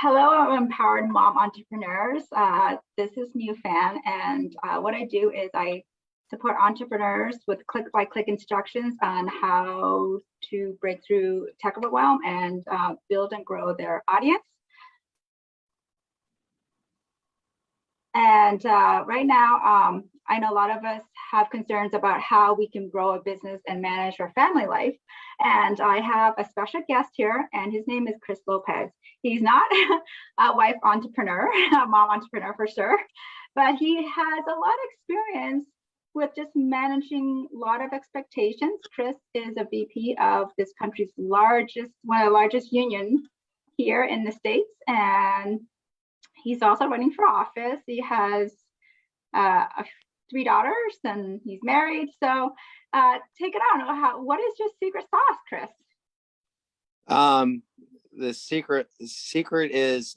Hello, empowered mom entrepreneurs. This is New Fan, and what I do is I support entrepreneurs with click-by-click instructions on how to break through tech overwhelm and build and grow their audience. And right now, I know a lot of us have concerns about how we can grow a business and manage our family life. And I have a special guest here, and his name is Chris Lopez. He's not a wife entrepreneur, a mom entrepreneur for sure, but he has a lot of experience with just managing a lot of expectations. Chris is a VP of this country's largest, one of the largest unions here in the States. And he's also running for office. He has three daughters and he's married. So take it on. What is your secret sauce, Chris? The secret is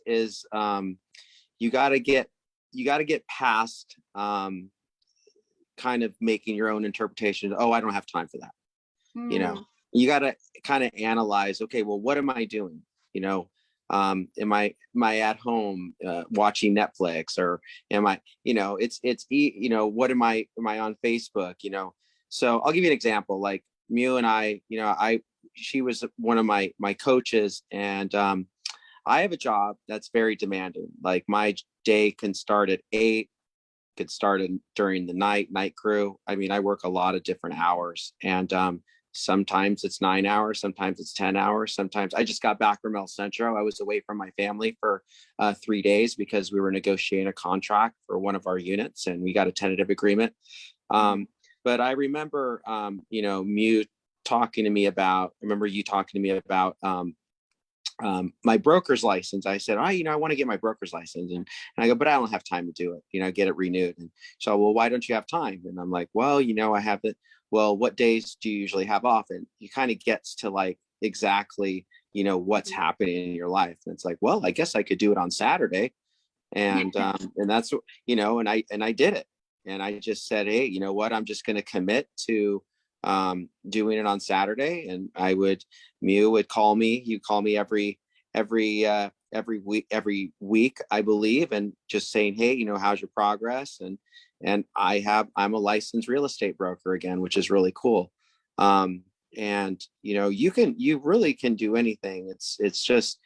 you got to get past kind of making your own interpretation. Oh, I don't have time for that. You know, you got to kind of analyze, okay, well, what am I doing? You know, am I at home watching Netflix, or am I, you know, what am I on Facebook, you know? So I'll give you an example. Like Mew and I, you know, she was one of my coaches, and I have a job that's very demanding. Like my day can start at 8, could start during the night crew. I mean, I work a lot of different hours, and sometimes it's 9 hours, sometimes it's 10 hours. Sometimes I just got back from El Centro. I was away from my family for 3 days because we were negotiating a contract for one of our units, and we got a tentative agreement. But I remember, you know, Mew talking to me about, my broker's license. I said, you know, I want to get my broker's license. And I go, but I don't have time to do it, you know, get it renewed. And so, well, why don't you have time? And I'm like, well, you know, I have it. Well, what days do you usually have off? And he kind of gets to like exactly, you know, what's happening in your life. And it's like, well, I guess I could do it on Saturday. And that's, you know, and I did it. And I just said, hey, you know what, I'm just going to commit to doing it on Saturday. And Mew would call me. You call me every week, I believe, and just saying, hey, you know, how's your progress? And I'm a licensed real estate broker again, which is really cool. And you know, you really can do anything. It's just,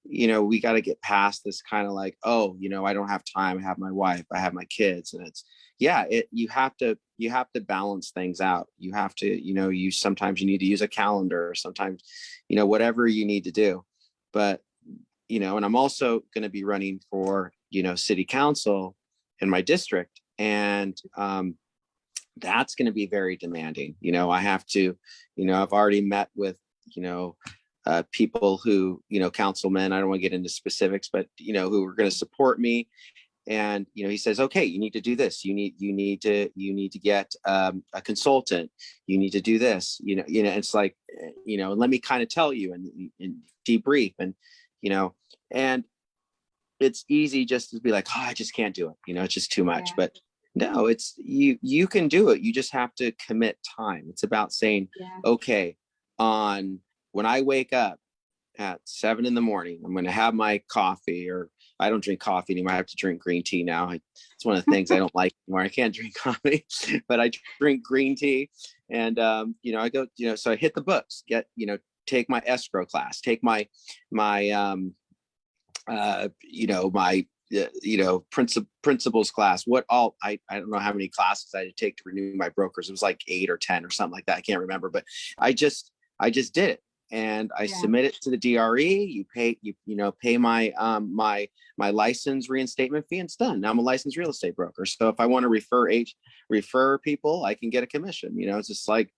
you know, we got to get past this kind of like, oh, you know, I don't have time. I have my wife, I have my kids. And you have to balance things out. You have to, you know, sometimes you need to use a calendar, sometimes, you know, whatever you need to do. But, you know, and I'm also going to be running for, you know, city council in my district. And that's going to be very demanding. You know, I have to, you know, I've already met with, you know, people who, you know, councilmen, I don't want to get into specifics, but, you know, who are going to support me. And, you know, he says, okay, you need to do this. You need to get a consultant. You need to do this, you know, it's like, you know, let me kind of tell you and debrief, and, you know, and it's easy just to be like, oh, I just can't do it. You know, it's just too much. Yeah. But no, it's you can do it. You just have to commit time. It's about saying, okay, when I wake up at 7 a.m, I'm going to have my coffee, or I don't drink coffee anymore. I have to drink green tea now. It's one of the things I don't like anymore. I can't drink coffee, but I drink green tea. And, you know, I go, you know, so I hit the books, take my escrow class, take my principles class, I don't know how many classes I had to take to renew my brokers. It was like 8 or 10 or something like that. I can't remember, but I just did it. And I submit it to the DRE. You pay my my license reinstatement fee, and it's done. Now I'm a licensed real estate broker. So if I want to refer people, I can get a commission. You know, it's just like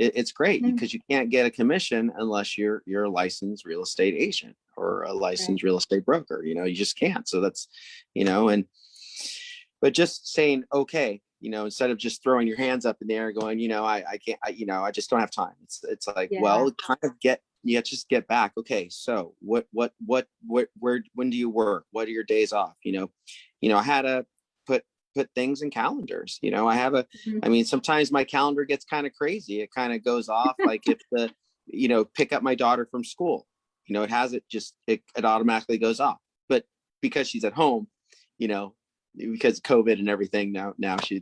it's great because you can't get a commission unless you're a licensed real estate agent or a licensed real estate broker. You know, you just can't. So that's, you know, but just saying, okay, you know, instead of just throwing your hands up in the air going, you know, I can't, you know, I just don't have time. It's like, well, kind of just get back. Okay. So where, when do you work? What are your days off? You know, I had to put things in calendars. You know, I mean, sometimes my calendar gets kind of crazy. It kind of goes off. Like if pick up my daughter from school, you know, it automatically goes off. but because she's at home, you know, because of COVID and everything, now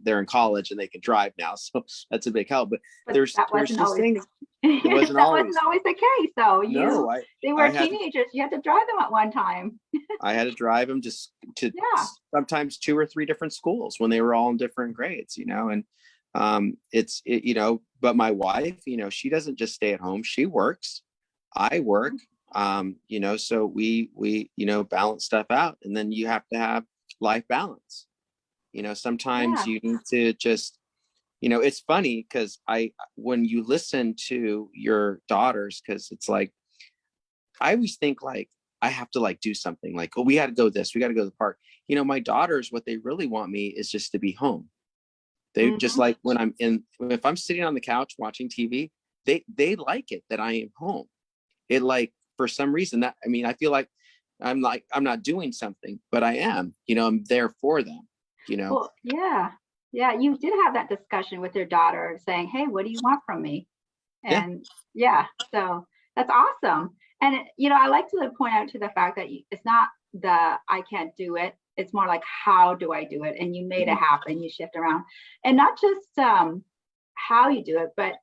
they're in college and they can drive now, so that's a big help. But But there's that there's wasn't just always things. It wasn't that wasn't always. always the case. So No, they I were had to teenagers. You had to drive them at one time. I had to drive them just to Yeah. sometimes 2 or 3 different schools when they were all in different grades, and but my wife, she doesn't just stay at home. She works, I work, so we balance stuff out, and then you have to have life balance. Sometimes Yeah. you need to just, it's funny because when you listen to your daughters, because it's like, I always think like I have to like do something like, oh, we got to go this, we got to go to the park. My daughters, what they really want me is just to be home. They just like if I'm sitting on the couch watching TV, they like it that I am home. It like, for some reason I feel like I'm not doing something, but I am, I'm there for them, Well, yeah. Yeah. You did have that discussion with your daughter saying, hey, what do you want from me? Yeah. And yeah, so that's awesome. And, I like to point out to the fact that it's not the I can't do it. It's more like, how do I do it? And you made it happen. You shift around, and not just how you do it, but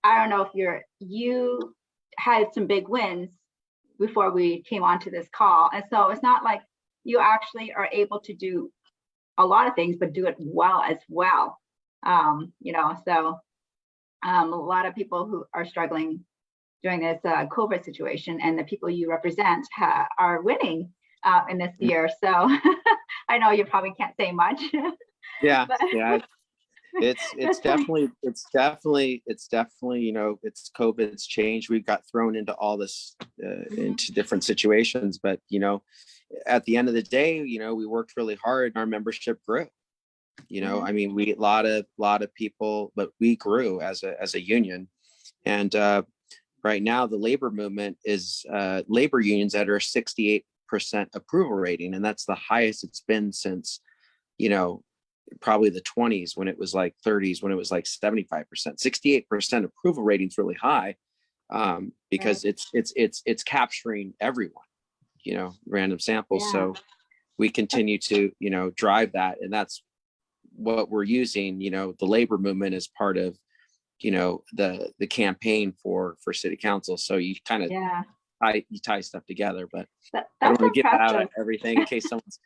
I don't know if you had some big wins before we came onto this call. And so it's not like you actually are able to do a lot of things, but do it well as well. So a lot of people who are struggling during this COVID situation, and the people you represent are winning in this year. So I know you probably can't say much. Yeah. But Yeah. It's definitely, it's COVID's changed. We got thrown into all this, into different situations, but, at the end of the day, we worked really hard and our membership grew. We, a lot of people, but we grew as a union. And right now the labor movement is labor unions that are 68% approval rating. And that's the highest it's been since, probably the 20s, when it was like 30s, when it was like 75%. 68% approval rating is really high, because right. it's capturing everyone, random samples. Yeah. So we continue to, drive that. And that's what we're using, the labor movement as part of, the campaign for city council. So you kind of tie stuff together, but I don't That's want to get out of impressive. everything in case someone's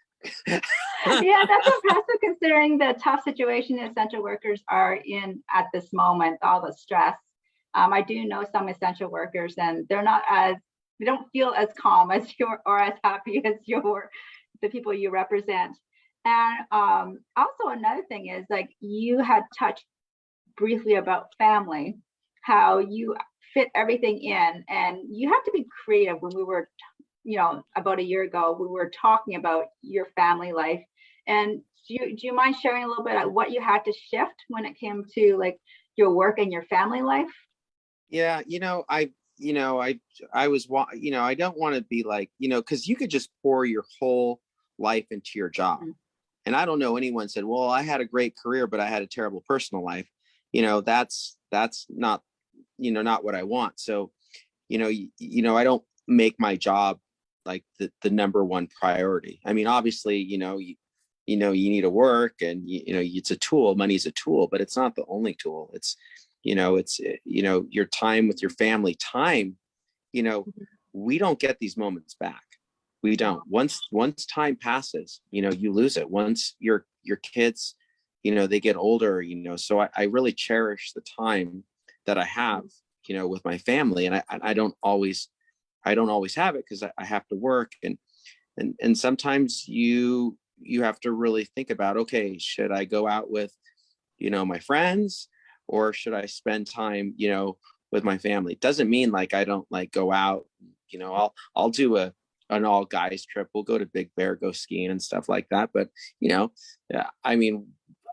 Yeah, that's impressive considering the tough situation essential workers are in at this moment, all the stress. I do know some essential workers, and they don't feel as calm as or as happy as the people you represent. And also another thing is, like, you had touched briefly about family, how you fit everything in, and you have to be creative. When we were about a year ago, we were talking about your family life. And do you mind sharing a little bit of what you had to shift when it came to like your work and your family life? Yeah, I was, I don't want to be like, because you could just pour your whole life into your job. Mm-hmm. And I don't know anyone said, well, I had a great career, but I had a terrible personal life. That's not, not what I want. So, I don't make my job like the number one priority. I mean, obviously, you need to work, and it's a tool. Money's a tool, but it's not the only tool. It's your time with your family. Time, we don't get these moments back. We don't. Once time passes, you lose it. Once your kids, they get older, so I really cherish the time that I have, with my family. And I don't always have it because I have to work. And sometimes you have to really think about, okay, should I go out with, my friends, or should I spend time, with my family? It doesn't mean like I don't like go out, I'll do an all guys trip. We'll go to Big Bear, go skiing and stuff like that. But, I mean,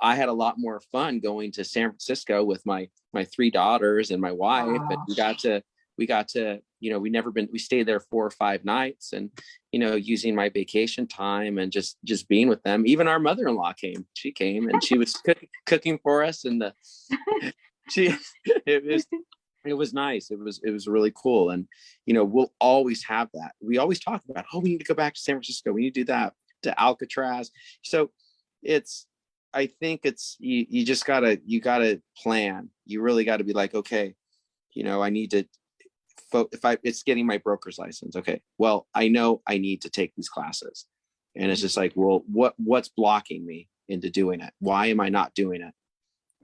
I had a lot more fun going to San Francisco with my 3 daughters and my wife. Wow. And we got to, we stayed there 4 or 5 nights, and, using my vacation time and just being with them. Even our mother-in-law she came and she was cooking for us. And it was, It was nice. It was really cool. And, we'll always have that. We always talk about, oh, we need to go back to San Francisco. We need to do that, to Alcatraz. So I think you just gotta plan. You really got to be like, okay, I need to, it's getting my broker's license. Okay. Well, I know I need to take these classes, and it's just like, well, what's blocking me into doing it? Why am I not doing it?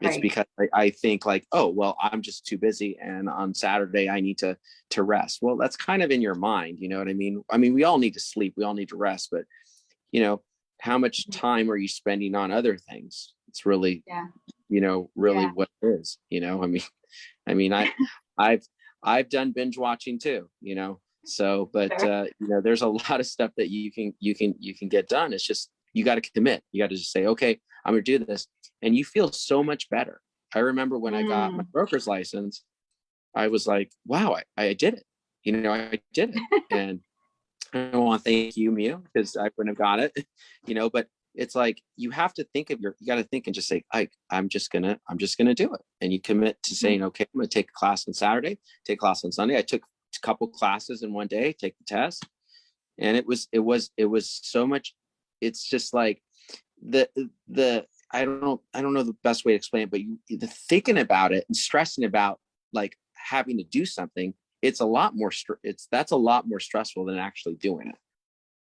It's Right. because I think like, oh, well, I'm just too busy, and on Saturday I need to rest. Well, that's kind of in your mind. You know what I mean? I mean, we all need to sleep. We all need to rest, but you know, how much time are you spending on other things? It's really, Yeah. really Yeah. what it is. I mean, I've I've done binge watching too. So, but Sure. there's a lot of stuff that you can get done. It's just you got to commit. You got to just say, okay, I'm gonna do this, and you feel so much better. I remember when I got my Mm. broker's license, I was like, wow, I did it. I did it, and I want to thank you, Mia, because I wouldn't have got it, but it's like you have to think you got to think and just say, I'm just gonna do it. And you commit to Mhm. saying, okay, I'm gonna take a class on Saturday, take a class on Sunday. I took a couple classes in one day, take the test. And it was so much. It's just like the I don't know the best way to explain it, but the thinking about it and stressing about like having to do something, it's a lot more that's a lot more stressful than actually doing it.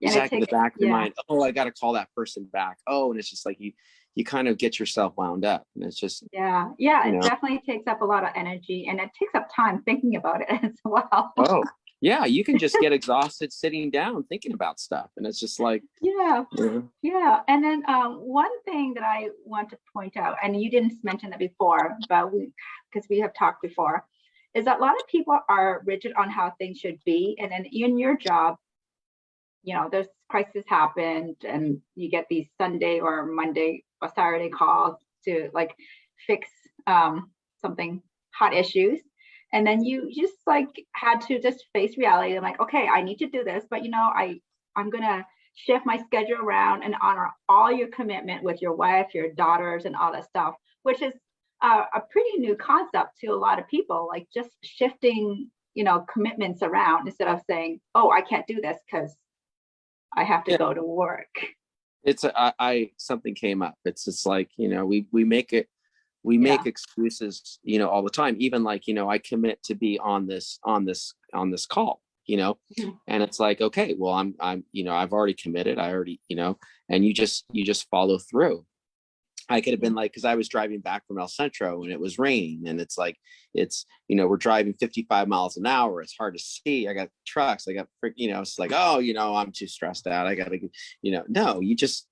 And It's it like in the takes, back of your yeah. mind, oh, I got to call that person back. Oh, and it's just like you kind of get yourself wound up, and it's just Yeah. Yeah. you It know definitely takes up a lot of energy, and it takes up time thinking about it as well. oh yeah, you can just get exhausted sitting down thinking about stuff, and it's just like Yeah. yeah. Yeah. And then one thing that I want to point out, and you didn't mention it before, but because we have talked before, is that a lot of people are rigid on how things should be. And then in your job, there's crisis happened, and you get these Sunday or Monday or Saturday calls to like fix something, hot issues. And then you just like had to just face reality. I'm like, okay, I need to do this, but I'm gonna shift my schedule around and honor all your commitment with your wife, your daughters, and all that stuff, which is a pretty new concept to a lot of people. Like just shifting, commitments around instead of saying, oh, I can't do this because I have to Yeah, go to work. I something came up. It's just like we Yeah. make excuses all the time. Even like I commit to be on this call, Mhm. and it's like, okay, well, I'm I've already committed. I already and you just follow through. I could have Yeah. been like, because I was driving back from El Centro and it was raining, and it's like we're driving 55 miles an hour. It's hard to see. I got trucks. I got it's like, oh, I'm too stressed out. I gotta no, you just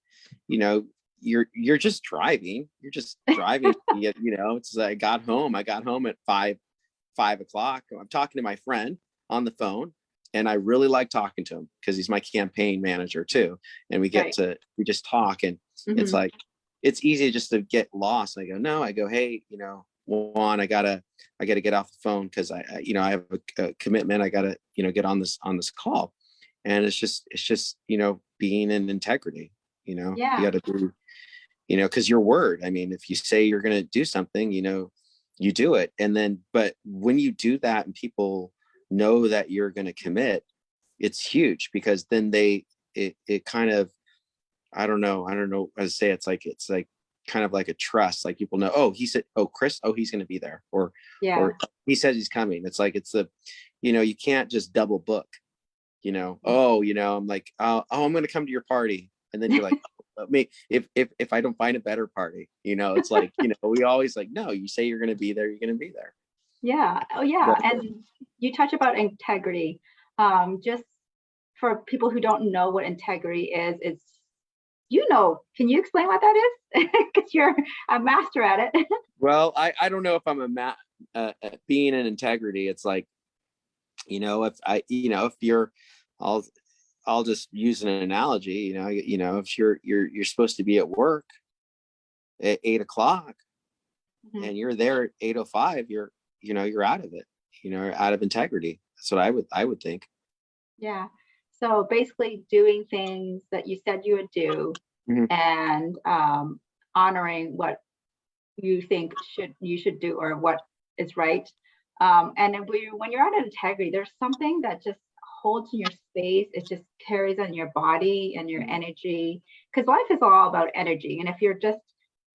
you know you're just driving. You're just driving. It's like I got home at 5 o'clock. I'm talking to my friend on the phone, and I really like talking to him because he's my campaign manager too. And Right. we just talk, and it's Hmm. like it's easy just to get lost. I go, no, I go, hey, Juan, I gotta get off the phone because I have a commitment. I gotta, get on this call. And it's just being in integrity. You Yeah. gotta be, because your word. I mean, if you say you're gonna do something, you do it. And then, but when you do that and people know that you're gonna commit, it's huge because then it kind of, I don't know how to say it. It's like kind of like a trust. Like people know, oh, he said, oh, Chris, oh, he's going to be there, or Yeah. he says he's coming. It's like you can't just double book. Yeah. I'm like, oh, I'm going to come to your party, and then you're like, oh, me if I don't find a better party, it's like we always like, no, you say you're going to be there, you're going to be there. Yeah. Oh, yeah. But And you touch about integrity. Just for people who don't know what integrity is, can you explain what that is? Because you're a master at it. well, I don't know if I'm being in integrity. It's like if if you're I'll I'll just use an analogy. If you're supposed to be at work at 8 o'clock Mhm. and you're there at 8:05, you're out of it. Out of integrity. That's what I would think. Yeah. So basically, doing things that you said you would do, Mhm. and honoring what you think you should do, or what is right. And when you're out of integrity, there's something that just holds in your space. It just carries on your body and your energy, because life is all about energy. And if you're just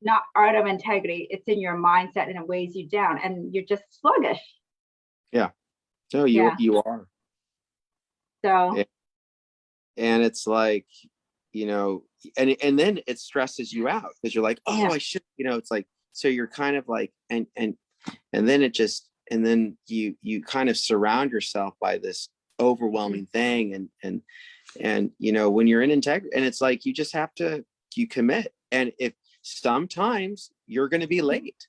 not out of integrity, it's in your mindset and it weighs you down and you're just sluggish. Yeah. No, Yeah. you are. So And it's like, and then it stresses you out because you're like, oh, yeah. I should, it's like, so you're kind of like, and then and then you kind of surround yourself by this overwhelming thing. And, when you're in integrity, and it's like, you commit. And if sometimes you're going to be late,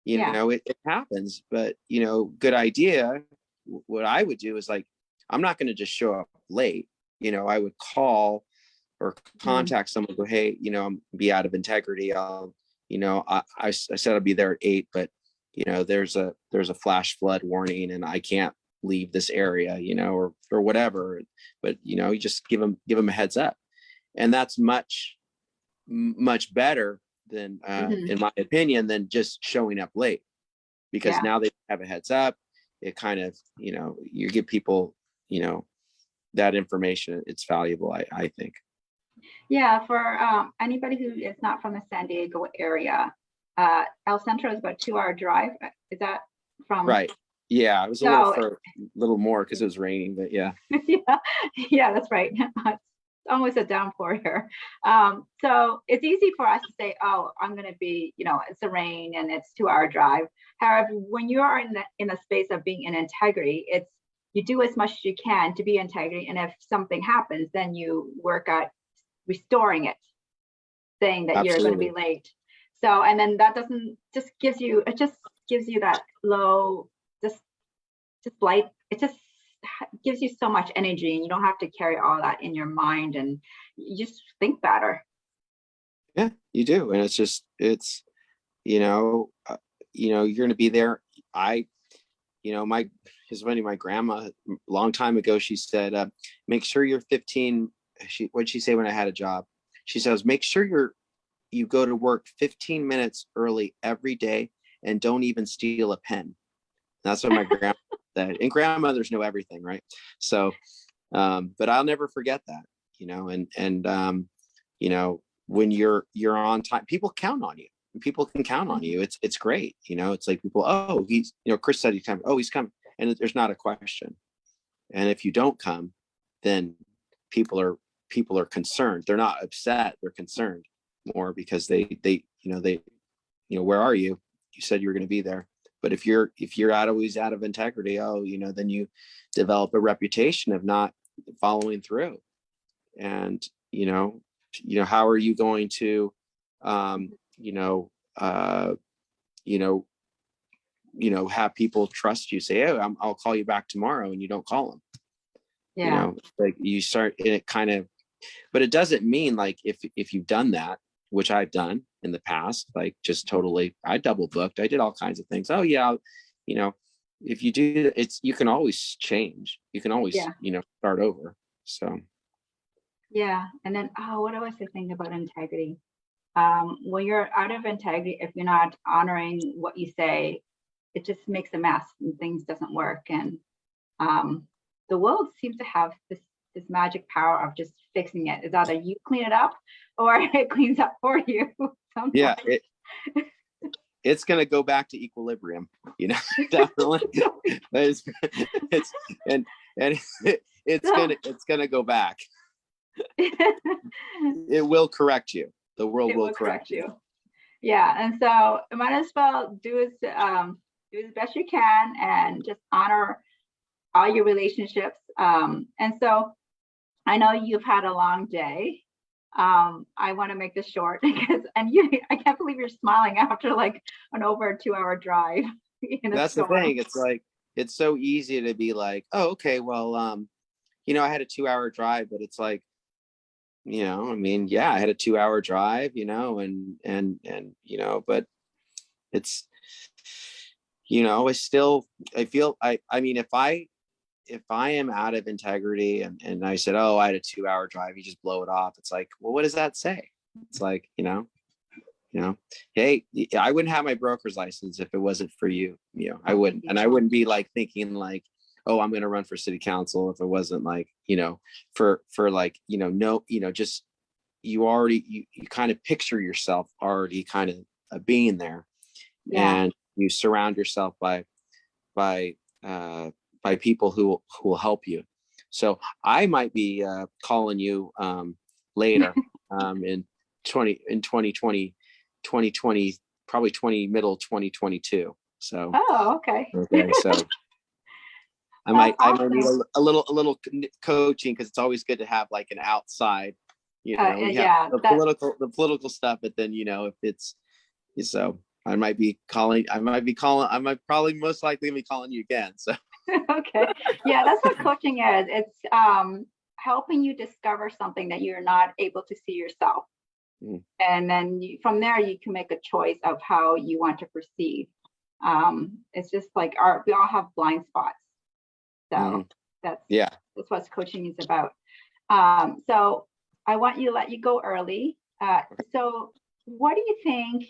Yeah. it happens, but, good idea. What I would do is like, I'm not going to just show up late. I would call or contact someone, go, hey, I'm be out of integrity. I said I'll be there at 8, but there's a flash flood warning and I can't leave this area, or whatever. But you just give them a heads up, and that's much better than, in my opinion, than just showing up late, because Yeah. now they have a heads up. It kind of, you give people, that information. It's valuable, I think. Yeah, for anybody who is not from the San Diego area, El Centro is about a 2-hour drive. Is that from? Right. Yeah, it was a little more because it was raining, but yeah. Yeah, that's right. It's almost a downpour here. So it's easy for us to say, oh, I'm going to be, it's a rain and it's 2-hour drive. However, when you are in the space of being in integrity, you do as much as you can to be integrity. And if something happens, then you work at restoring it, saying that you're going to be late. So, and then that just gives you that low, just light. It just gives you so much energy, and you don't have to carry all that in your mind, and you just think better. Yeah, you do. And you're going to be there. It's funny, my grandma, a long time ago, she said, make sure you're 15. What'd she say when I had a job? She says, make sure you go to work 15 minutes early every day and don't even steal a pen. That's what my grandma said. And grandmothers know everything, right? So, but I'll never forget that, when you're on time, people count on you. People can count on you. It's great. It's like people, oh, Chris said he's coming. Oh, he's coming. And there's not a question. And if you don't come, then people are concerned. They're not upset. They're concerned more because they where are you? You said you were going to be there. But if you're always out of integrity, then you develop a reputation of not following through. And, how are you going to, have people trust you, say, oh, I'll call you back tomorrow, and you don't call them. Yeah. Like you start, and it kind of, but it doesn't mean like if you've done that, which I've done in the past, like just totally, I double booked, I did all kinds of things. Oh yeah, if you do, you can always change. You can always, start over. So. Yeah. And then, what else I think about integrity? When you're out of integrity, if you're not honoring what you say, it just makes a mess and things doesn't work. And the world seems to have this magic power of just fixing it. It's either you clean it up or it cleans up for you. Sometimes. Yeah, it's going to go back to equilibrium, definitely. it's going to go back. It will correct you. The world will correct you. Yeah, and so you might as well do as best you can and just honor all your relationships. And so I know you've had a long day. I want to make this short because, I can't believe you're smiling after like an over 2-hour drive. That's the thing. It's like, it's so easy to be like, oh, okay, well, I had a 2-hour drive, but it's like, I mean, yeah, I had a 2-hour drive, but it's, I feel, I mean, if I am out of integrity and I said, oh, I had a 2-hour drive, you just blow it off. It's like, well, what does that say? It's like, you know. Hey, I wouldn't have my broker's license if it wasn't for you. You know, I Oh, wouldn't. thank you. And I wouldn't be like thinking like, oh, I'm going to run for city council if it wasn't like, you know, for like, you know, no, you know, just you already, you kind of picture yourself already kind of being there, Yeah. and you surround yourself by by people who will help you. So I might be calling you later in 2020, probably 20 middle 2022. So Oh, okay. okay, so That's I might need awesome. a little coaching, because it's always good to have like an outside. You know, we have Yeah, that the political stuff, but then you know if it's so I might be calling. I might probably most likely be calling you again. So okay. Yeah, that's what coaching is. It's helping you discover something that you're not able to see yourself. And then from there, you can make a choice of how you want to proceed. It's just like we all have blind spots. So that's yeah. that's what coaching is about. So I want you to let you go early. So what do you think,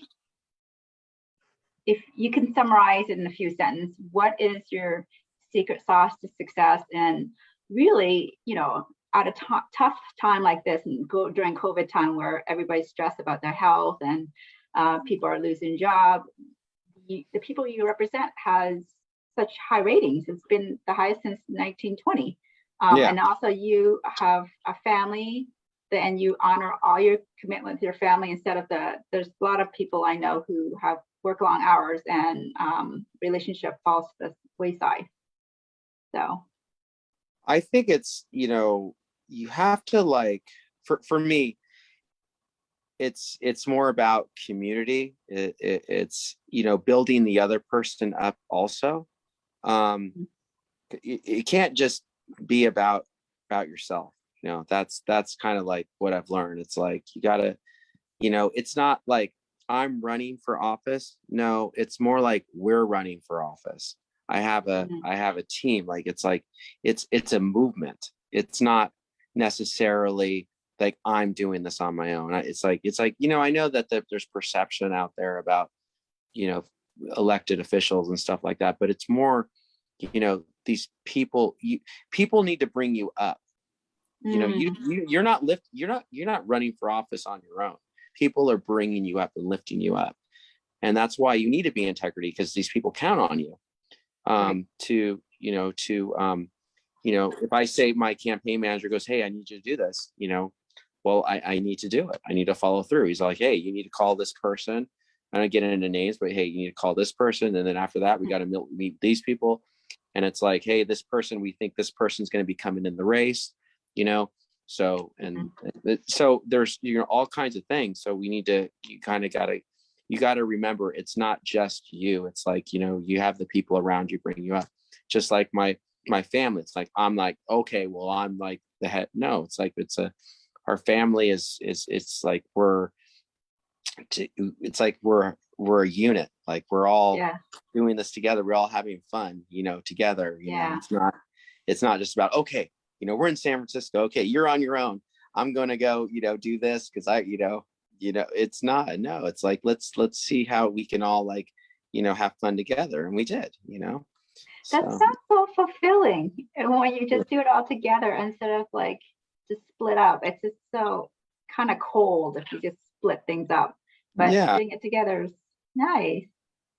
if you can summarize it in a few sentences, what is your secret sauce to success? And really, you know, at a tough time like this, and during COVID time where everybody's stressed about their health and people are losing jobs, the people you represent has such high ratings. It's been the highest since 1920. Yeah. And also you have a family, and you honor all your commitment to your family instead of there's a lot of people I know who have work long hours and relationship falls to the wayside. So I think it's, you know, you have to like, for me, it's more about community. It's, you know, building the other person up also. It can't just be about yourself. You know, that's kind of like what I've learned. It's like you gotta, you know, it's not like I'm running for office. No, it's more like we're running for office. I have a team. Like it's like it's a movement. It's not necessarily like I'm doing this on my own. It's like you know, I know that there's perception out there about, you know, elected officials and stuff like that, but it's more, you know, these people, people need to bring you up. You know, you're not running for office on your own. People are bringing you up and lifting you up, and that's why you need to be integrity, because these people count on you right. to, you know, to you know, if I say my campaign manager goes, hey, I need you to do this, you know, well, I need to do it. I need to follow through. He's like, hey, you need to call this person. I don't get into names, but hey, you need to call this person, and then after that we got to meet these people. And it's like, hey, this person, we think this person's going to be coming in the race, you know. So and so there's, you know, all kinds of things. So we need to, you kind of got to remember, it's not just you. It's like, you know, you have the people around you bringing you up. Just like my family. It's like, I'm like, okay, well, I'm like the head. No, it's like our family is it's like it's like we're a unit. Like we're all doing this together. We're all having fun, you know, together. You know, it's not just about, okay, you know, we're in San Francisco. Okay, you're on your own. I'm gonna go, you know, do this because you know, it's not. No, it's like let's see how we can all like, you know, have fun together, and we did, you know. That So sounds so fulfilling. And when you just do it all together instead of like just split up, it's just so kind of cold if you just split things up. But yeah, doing it together is nice.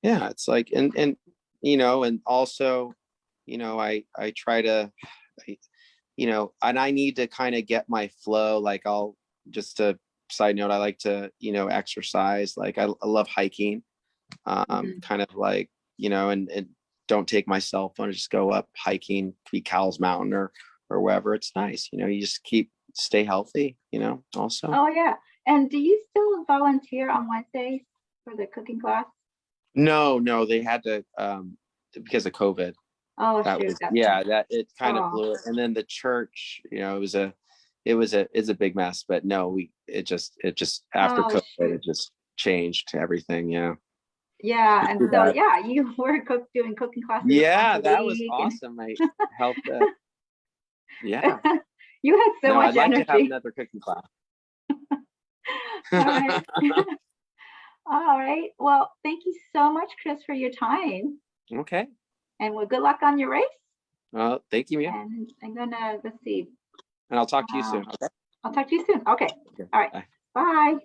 yeah, it's like, and you know, and also, you know, I try to, you know, and I need to kind of get my flow. Like I'll just a side note, I like to, you know, exercise. Like I love hiking, kind of like, you know, and don't take my cell phone, just go up hiking, Cowles Mountain or wherever. It's nice, you know. You just stay healthy, you know. Also, Oh yeah. And do you still volunteer on Wednesdays for the cooking class? no, they had to because of COVID. Oh That shoot, was, that's yeah, that it kind of oh blew it. And then the church, you know, it's a big mess. But no, it just after oh COVID, shoot. it just changed everything. Yeah. Yeah, It's and too so bad. yeah, you were doing cooking classes once Yeah, a that was week, and awesome. I helped. Yeah. you had so No, I'd much like to have energy. another cooking class. All right. All right. Well, thank you so much, Chris, for your time. Okay. And well, good luck on your race. Thank you, Mia. And I'm gonna, let's see. And I'll talk to you soon. Okay. I'll talk to you soon. Okay. Okay. All right. Bye. Bye.